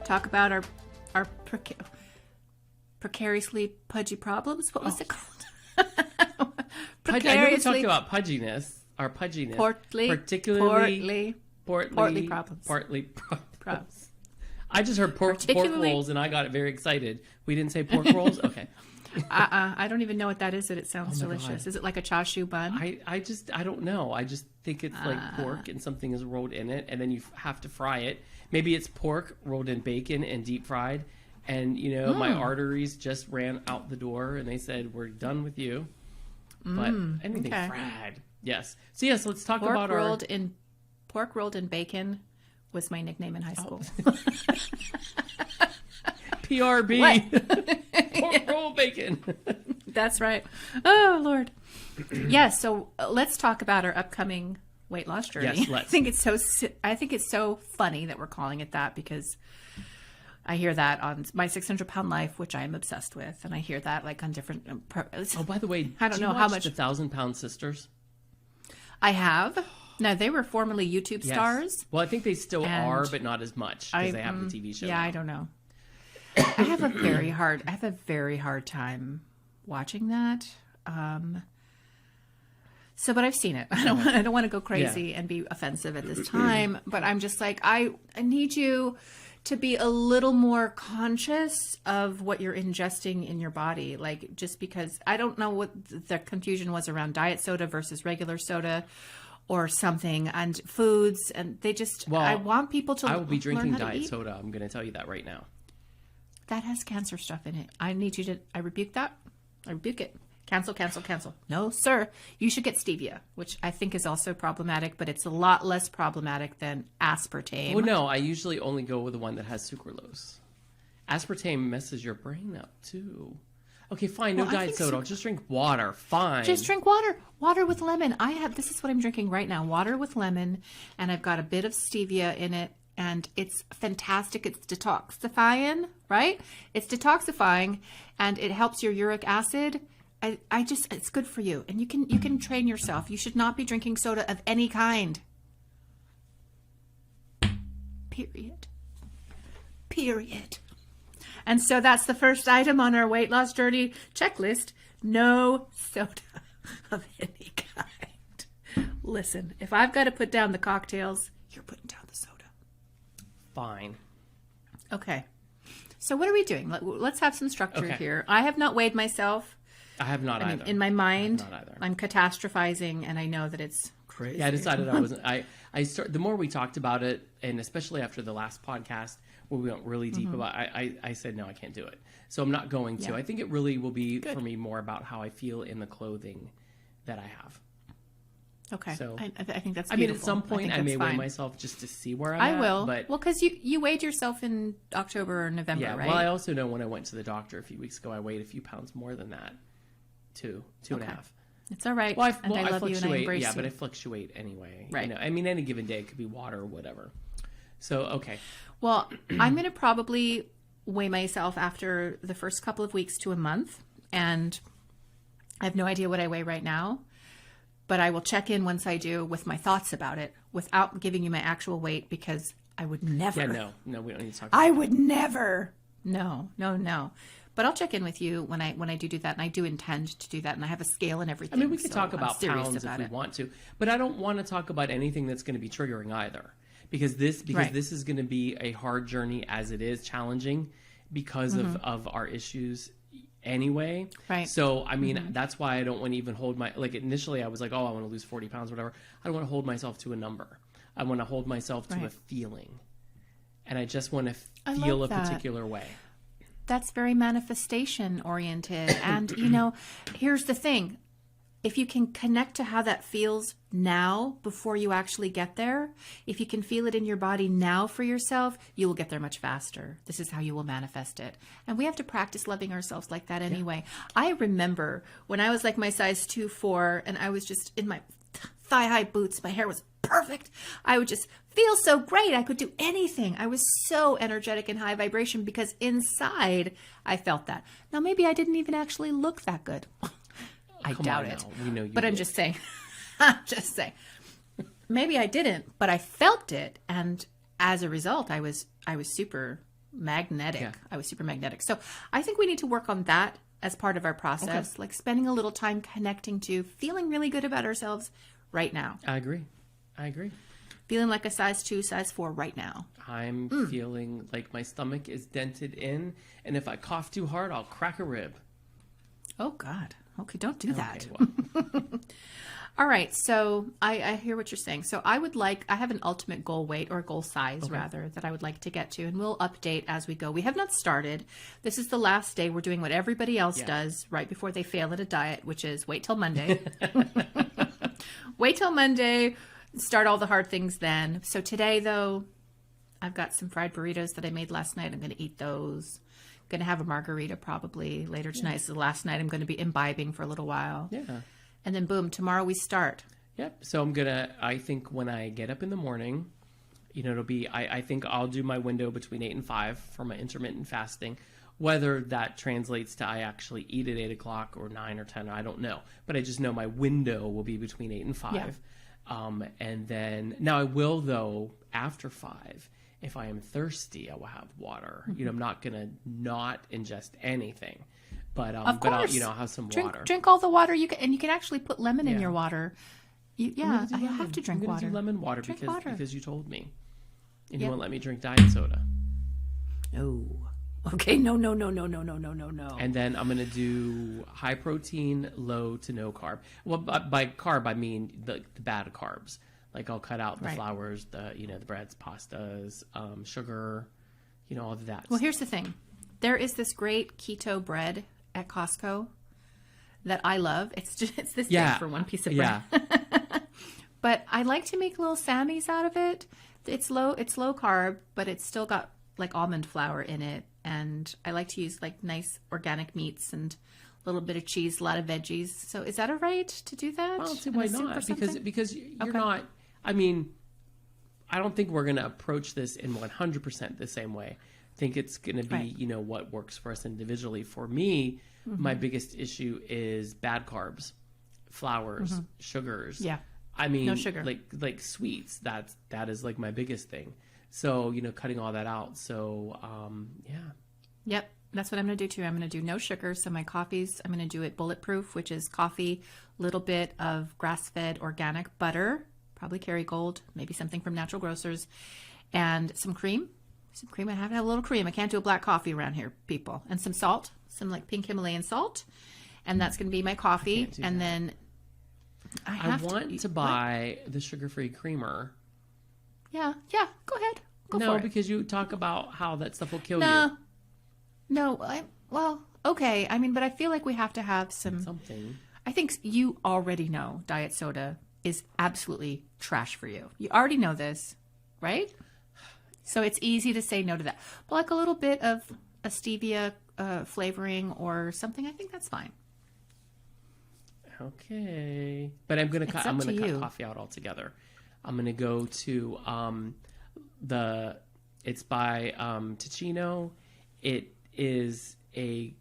talk about our precariously pudgy problems. What was it called? I know we talked about pudginess, our pudginess. Portly problems. I just heard pork rolls and I got very excited. We didn't say pork rolls? Okay. I don't even know what that is, but it sounds delicious. God. Is it like a chashu bun? I don't know. I just think it's like pork and something is rolled in it, and then you have to fry it. Maybe it's pork rolled in bacon and deep fried. And, my arteries just ran out the door, and they said, we're done with you. But anything fried. Yes. So, yes, let's talk about Pork rolled in bacon was my nickname in high school. PRB. Pork roll bacon. That's right. Oh, Lord. Yes, so let's talk about our upcoming weight loss journey. Yes, let's. I think it's so funny that we're calling it that because I hear that on my 600-pound life, which I am obsessed with, and I hear that like on different. By the way, I don't know how much the 1,000-pound sisters. I have. No, they were formerly YouTube stars. Well, I think they still are, but not as much because they have the TV show. Yeah, now. I don't know. I have a very hard time watching that. But I've seen it. I don't want to go crazy and be offensive at this time, but I'm just like, I need you to be a little more conscious of what you're ingesting in your body. Like, just because I don't know what the confusion was around diet soda versus regular soda or something, and foods, and they just, I want people to I will be drinking learn how diet to eat. soda. I'm going to tell you that right now. That has cancer stuff in it. I need you to, I rebuke that. I rebuke it. Cancel. No, sir. You should get stevia, which I think is also problematic, but it's a lot less problematic than aspartame. Well, no, I usually only go with the one that has sucralose. Aspartame messes your brain up, too. Okay, fine. No diet soda. I'll just drink water. Fine. Just drink water. Water with lemon. This is what I'm drinking right now. Water with lemon, and I've got a bit of stevia in it, and it's fantastic. It's detoxifying, right? It's detoxifying, and it helps your uric acid. It's good for you, and you can train yourself. You should not be drinking soda of any kind. Period. And so that's the first item on our weight loss journey checklist. No soda of any kind. Listen, if I've got to put down the cocktails, you're putting down the soda. Fine. Okay. So what are we doing? Let's have some structure here. I have not weighed myself. I have not either. In my mind, I'm catastrophizing, and I know that it's crazy. Yeah, I decided I wasn't. The more we talked about it, and especially after the last podcast where we went really deep about it, I said, no, I can't do it. So I'm not going to. I think it really will be, for me, more about how I feel in the clothing that I have. Okay. So I think that's beautiful. I mean, at some point, I may weigh myself just to see where I'm at. I will. But, because you weighed yourself in October or November, right? Well, I also know when I went to the doctor a few weeks ago, I weighed a few pounds more than that. Two and a half. It's all right. Well, I love fluctuate, you and I embrace you. But I fluctuate anyway. Right. I mean, any given day it could be water or whatever. So, okay. Well, I'm going to probably weigh myself after the first couple of weeks to a month. And I have no idea what I weigh right now. But I will check in once I do with my thoughts about it without giving you my actual weight, because I would never. Yeah, no, we don't need to talk about that. I would never. No. But I'll check in with you when I do that, and I do intend to do that, and I have a scale and everything. I mean, we could talk about pounds if we want to, but I don't want to talk about anything that's going to be triggering either, because this is going to be a hard journey as it is challenging because of our issues anyway. Right. So, I mean, that's why I don't want to even hold initially I was like, oh, I want to lose 40 pounds, whatever. I don't want to hold myself to a number. I want to hold myself to a feeling, and I just want to feel a particular way. That's very manifestation oriented. And, here's the thing. If you can connect to how that feels now before you actually get there, if you can feel it in your body now for yourself, you will get there much faster. This is how you will manifest it. And we have to practice loving ourselves like that anyway. Yeah. I remember when I was like my size 2'4", and I was just in my thigh-high boots. My hair was perfect. I would just feel so great. I could do anything. I was so energetic and high vibration because inside I felt that. Now, maybe I didn't even actually look that good. I doubt it. We know you but I'm just saying. I'm just saying. Maybe I didn't, but I felt it. And as a result, I was super magnetic. Yeah. I was super magnetic. So I think we need to work on that as part of our process, like spending a little time connecting to feeling really good about ourselves right now. I agree. Feeling like a size 2, size 4 right now. I'm feeling like my stomach is dented in, and if I cough too hard, I'll crack a rib. Oh, God. Okay, don't do that. Okay, well, All right, so I hear what you're saying. So I have an ultimate goal weight, or goal size rather, that I would like to get to, and we'll update as we go. We have not started. This is the last day. We're doing what everybody else does right before they fail at a diet, which is wait till Monday. Wait till Monday, start all the hard things then. So today, though, I've got some fried burritos that I made last night. I'm going to eat those. I'm going to have a margarita probably later tonight. So the last night I'm going to be imbibing for a little while. yeah. And then boom, tomorrow we start. Yep. So I think when I get up in the morning, it'll be, I think I'll do my window between 8 and 5 for my intermittent fasting. Whether that translates to I actually eat at 8 o'clock or 9 or 10, I don't know. But I just know my window will be between 8 and 5. Yeah. And then, now I will though, after 5, if I am thirsty, I will have water. I'm not going to not ingest anything. But Of course. I'll have some water. Drink all the water you can, and you can actually put lemon in your water. I lemon. have to drink I'm gonna water. do lemon water Drink because water. because you told me, and Yep. you won't let me drink diet soda. No. Okay. No. And then I'm gonna do high protein, low to no carb. Well, by carb I mean the bad carbs. Like I'll cut out the flours, the breads, pastas, sugar, all of that. Well, here's the thing. There is this great keto bread at Costco that I love. It's this big for one piece of bread. Yeah. But I like to make little sammies out of it. It's low carb, but it's still got like almond flour in it. And I like to use like nice organic meats and a little bit of cheese, a lot of veggies. So is that all right to do that? Well, see, In why a soup or not? something? Because you're not. I mean, I don't think we're going to approach this in 100% the same way. I think it's going to be, what works for us individually. For me, my biggest issue is bad carbs, flours, sugars. Yeah. I mean, No sugar. like sweets. That is like my biggest thing. So, cutting all that out. So, yeah. Yep. That's what I'm going to do too. I'm going to do no sugar. So my coffees, I'm going to do it bulletproof, which is coffee, little bit of grass-fed organic butter, probably Kerrygold, maybe something from Natural Grocers, and some cream. I have to have a little cream. I can't do a black coffee around here, people. And some salt, some like pink Himalayan salt. And that's going to be my coffee. And then I want to buy the sugar-free creamer. Yeah. Go ahead. Go for it. No, because you talk about how that stuff will kill you. No. Okay. I mean, but I feel like we have to have Something. I think you already know diet soda is absolutely trash for you. You already know this, right? So it's easy to say no to that. But like a little bit of a stevia flavoring or something, I think that's fine. Okay. But I'm going to cut coffee out altogether. I'm going to go to it's by Ticino. It is a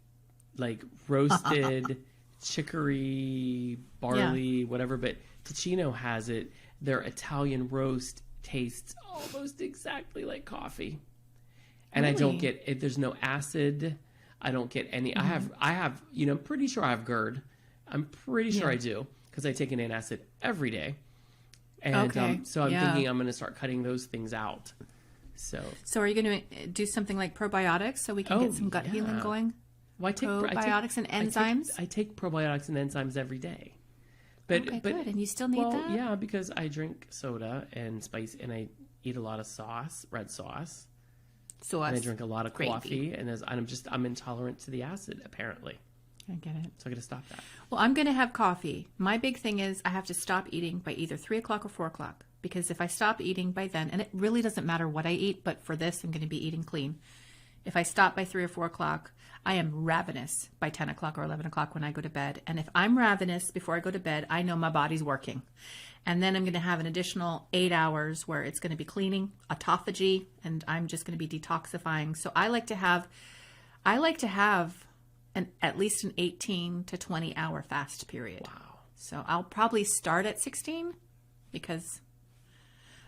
like roasted chicory, barley, whatever, but Ticino has it. Their Italian roast tastes almost exactly like coffee. And really? I don't get it. There's no acid. I don't get any. I have, I'm pretty sure I have GERD. I'm pretty sure I do because I take an antacid every day. And so I'm thinking I'm going to start cutting those things out. So are you going to do something like probiotics so we can get some gut healing going? Well, I take probiotics and enzymes? I take probiotics and enzymes every day. But good. And you still need that? Yeah, because I drink soda and spice, and I eat a lot of red sauce. And I drink a lot of coffee, and I'm intolerant to the acid, apparently. I get it. So I got to stop that. Well, I'm going to have coffee. My big thing is I have to stop eating by either 3 o'clock or 4 o'clock. Because if I stop eating by then, and it really doesn't matter what I eat, but for this, I'm going to be eating clean. If I stop by 3 or 4 o'clock, I am ravenous by 10 o'clock or 11 o'clock when I go to bed. And if I'm ravenous before I go to bed, I know my body's working. And then I'm going to have an additional 8 hours where it's going to be cleaning, autophagy, and I'm just going to be detoxifying. So I like to have at least an 18 to 20 hour fast period. Wow. So I'll probably start at 16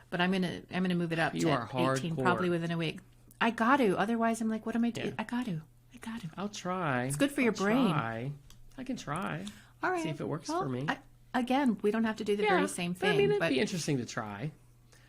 but I'm going to move it up to 18 probably within a week. I got to. Otherwise, I'm like, what am I doing? Yeah. I got to. I'll try. It's good for your brain. Try. I can try. All right. See if it works for me. Again, we don't have to do the very same thing. I mean, it'd be interesting to try.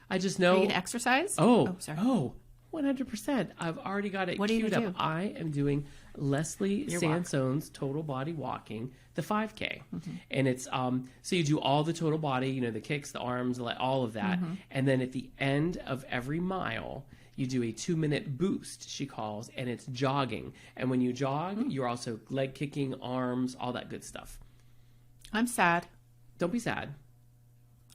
I just know. Are you going to exercise? Sorry. 100%. I've already got it What are you queued gonna up. do? I am doing Leslie Sansone's Total Body Walking, the 5K. And it's, so you do all the total body, the kicks, the arms, all of that. And then at the end of every mile, you do a 2-minute boost, she calls, and it's jogging. And when you jog, you're also leg kicking, arms, all that good stuff. I'm sad. Don't be sad.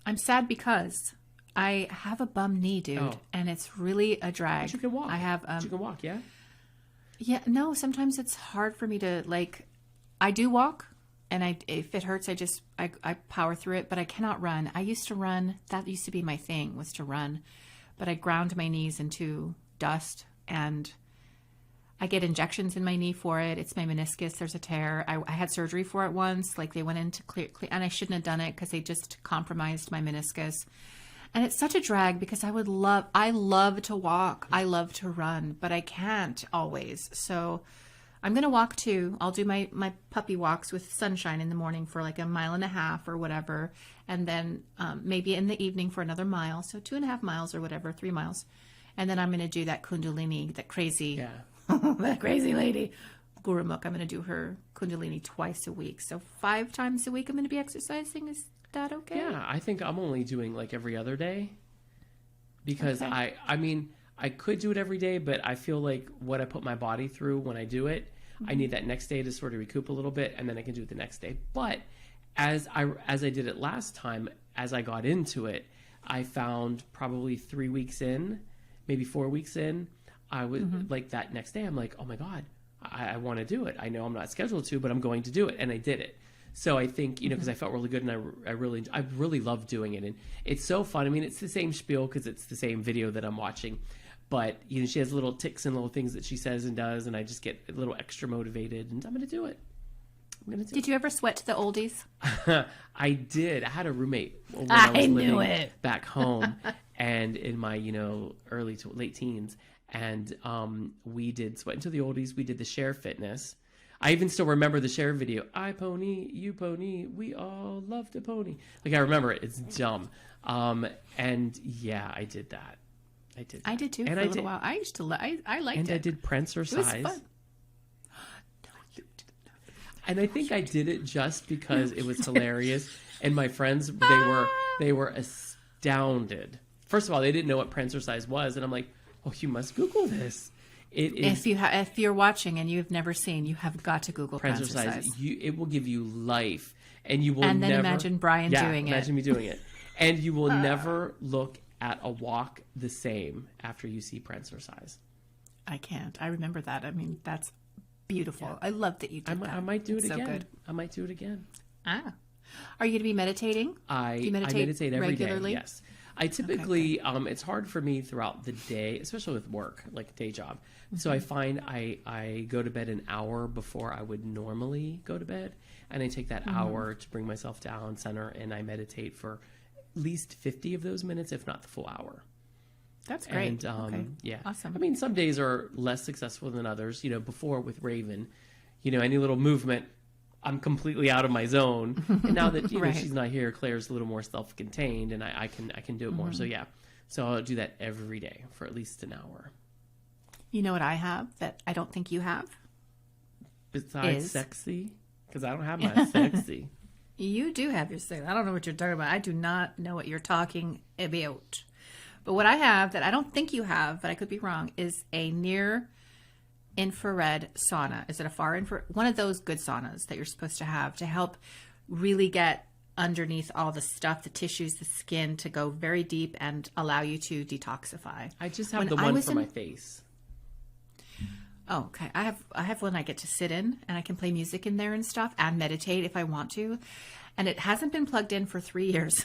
I'm sad because I have a bum knee, dude, and it's really a drag. But you can walk. I have. You can walk, yeah? Yeah, no. Sometimes it's hard for me to I do walk, and if it hurts, I power through it. But I cannot run. I used to run. That used to be my thing, was to run. But I ground my knees into dust, and I get injections in my knee for it. It's my meniscus. There's a tear. I had surgery for it once. They went in to clear, and I shouldn't have done it because they just compromised my meniscus. And it's such a drag because I love to walk. I love to run, but I can't always. So I'm going to walk too. I'll do my puppy walks with sunshine in the morning for like 1.5 miles or whatever. And then maybe in the evening for another mile. So 2.5 miles or whatever, 3 miles. And then I'm going to do that Kundalini, that crazy, that crazy lady, Gurumukh. I'm going to do her Kundalini twice a week. So 5 times a week I'm going to be exercising. Is that okay? Yeah, I think I'm only doing like every other day because I mean, I could do it every day, but I feel like what I put my body through when I do it, I need that next day to sort of recoup a little bit, and then I can do it the next day. But as I did it last time, as I got into it, I found probably 3 weeks in, maybe 4 weeks in, I was like that next day, I'm like, oh my God, I want to do it. I know I'm not scheduled to, but I'm going to do it. And I did it. So I think, because I felt really good, and I really love doing it. And it's so fun. I mean, it's the same spiel because it's the same video that I'm watching. But, she has little ticks and little things that she says and does, and I just get a little extra motivated, and I'm going to do it. Did you ever sweat to the oldies? I did. I had a roommate when I was living back home and in my, early to late teens. And we did Sweat into the Oldies. We did the Share Fitness. I even still remember the Share video. I pony, you pony, we all love to pony. I remember it. It's dumb. And yeah, I did that. I did too, and for a little while. I used to, I liked it. And I did Prancer-cise. It was fun. No, you did not. And I think I did it just because it was hilarious. And my friends, they were astounded. First of all, they didn't know what Prancer-cise was. And I'm like, oh, you must Google this. It is, if you're watching and you've never seen, you have got to Google Prancer-cise. It will give you life. And you will and then never... imagine Bryan doing it. Imagine me doing it. And you will never look at a walk the same after you see Prancer-cise. I can't. I remember that. I mean, that's beautiful. Yeah. I love that you did that. I might do it again. So good. I might do it again. Ah. Are you going to be meditating? I meditate every regularly? day, yes. I typically, it's hard for me throughout the day, especially with work, like day job. Mm-hmm. So I find I go to bed an hour before I would normally go to bed. And I take that hour to bring myself down, center, and I meditate for at least 50 of those minutes, if not the full hour. That's great. And, yeah. Awesome. I mean, some days are less successful than others. Before with Raven, any little movement, I'm completely out of my zone. And now that right. she's not here, Claire's a little more self-contained, and I can do it more. So yeah, so I'll do that every day for at least an hour. You know what I have that I don't think you have? Besides sexy, because I don't have my sexy. You do have your sexy. I don't know what you're talking about. I do not know what you're talking about. But what I have that I don't think you have, but I could be wrong, is a near infrared sauna. Is it a far infrared? One of those good saunas that you're supposed to have to help really get underneath all the stuff, the tissues, the skin, to go very deep and allow you to detoxify. I just have the one for my face. Oh, okay. I have one I get to sit in, and I can play music in there and stuff and meditate if I want to. And it hasn't been plugged in for 3 years.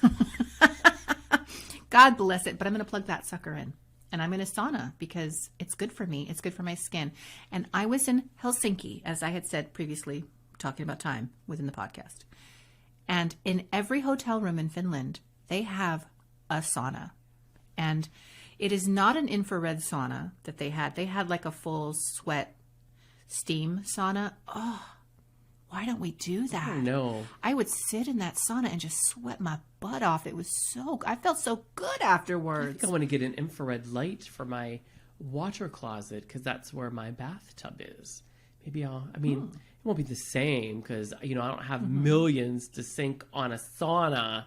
God bless it. But I'm going to plug that sucker in. And I'm in a sauna because it's good for me. It's good for my skin. And I was in Helsinki, as I had said previously, talking about time within the podcast. And in every hotel room in Finland, they have a sauna. And It is not an infrared sauna that they had. They had like a full sweat steam sauna. Oh, why don't we do that? I don't know. I would sit in that sauna and just sweat my butt off. It was I felt so good afterwards. I think I want to get an infrared light for my water closet because that's where my bathtub is. Maybe it won't be the same because, I don't have millions to sink on a sauna.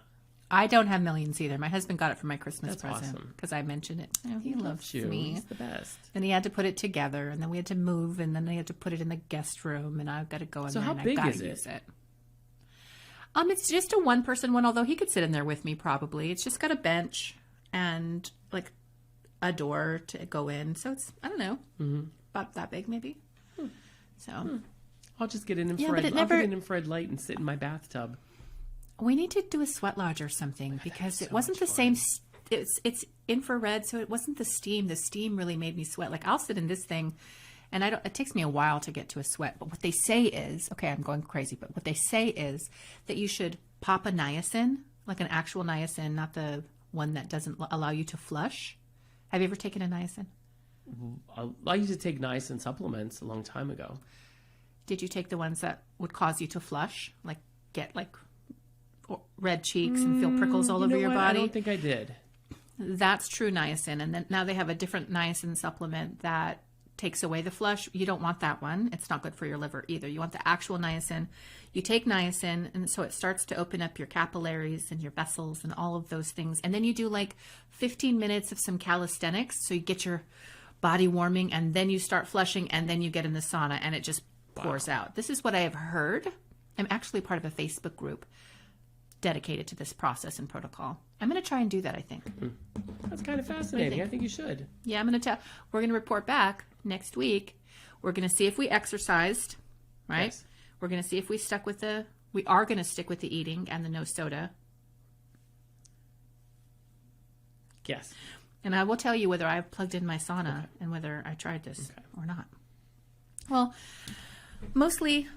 I don't have millions either. My husband got it for my Christmas That's present awesome. because I mentioned it. He loves you. me. He's the best. And he had to put it together, and then we had to move, and then they had to put it in the guest room, and I've got to go in So there. how and big I is gotta it? use it. It's just a one-person one, although he could sit in there with me probably. It's just got a bench and like a door to go in, so it's I don't know, about that big maybe. So I'll just get an infrared. I'll get an infrared light and sit in my bathtub. we need to do a sweat lodge or something because it wasn't the same. It's infrared, so it wasn't the steam. The steam really made me sweat. Like I'll sit in this thing, and it takes me a while to get to a sweat. But what they say is, okay, I'm going crazy. But what they say is that you should pop a niacin, like an actual niacin, not the one that doesn't allow you to flush. Have you ever taken a niacin? I used to take niacin supplements a long time ago. Did you take the ones that would cause you to flush, like get like red cheeks and feel prickles all over your body? I don't think I did. That's true niacin. And then now they have a different niacin supplement that takes away the flush. You don't want that one. It's not good for your liver either. You want the actual niacin. You take niacin, and so it starts to open up your capillaries and your vessels and all of those things. And then you do like 15 minutes of some calisthenics. So you get your body warming, and then you start flushing, and then you get in the sauna, and it just pours out. This is what I have heard. I'm actually part of a Facebook group dedicated to this process and protocol. I'm going to try and do that, I think. That's kind of fascinating. I think you should. Yeah, I'm going to we're going to report back next week. We're going to see if we exercised, right? Yes. We're going to see if we we are going to stick with the eating and the no soda. Yes. And I will tell you whether I've plugged in my sauna and whether I tried this or not. Well, mostly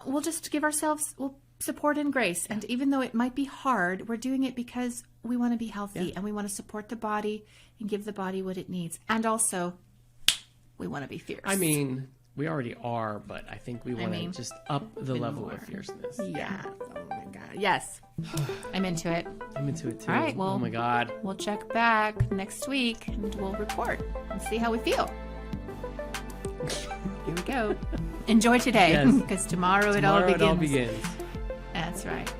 we'll just give ourselves support and grace. And even though it might be hard, we're doing it because we want to be healthy and we want to support the body and give the body what it needs. And also, we want to be fierce. I mean, we already are, but I think we want to just up the level of fierceness. Yeah. Oh my God. Yes. I'm into it. I'm into it too. All right. Well, oh my God. We'll check back next week and we'll report and see how we feel. Here we go. Enjoy today because tomorrow it all begins. begins. That's right.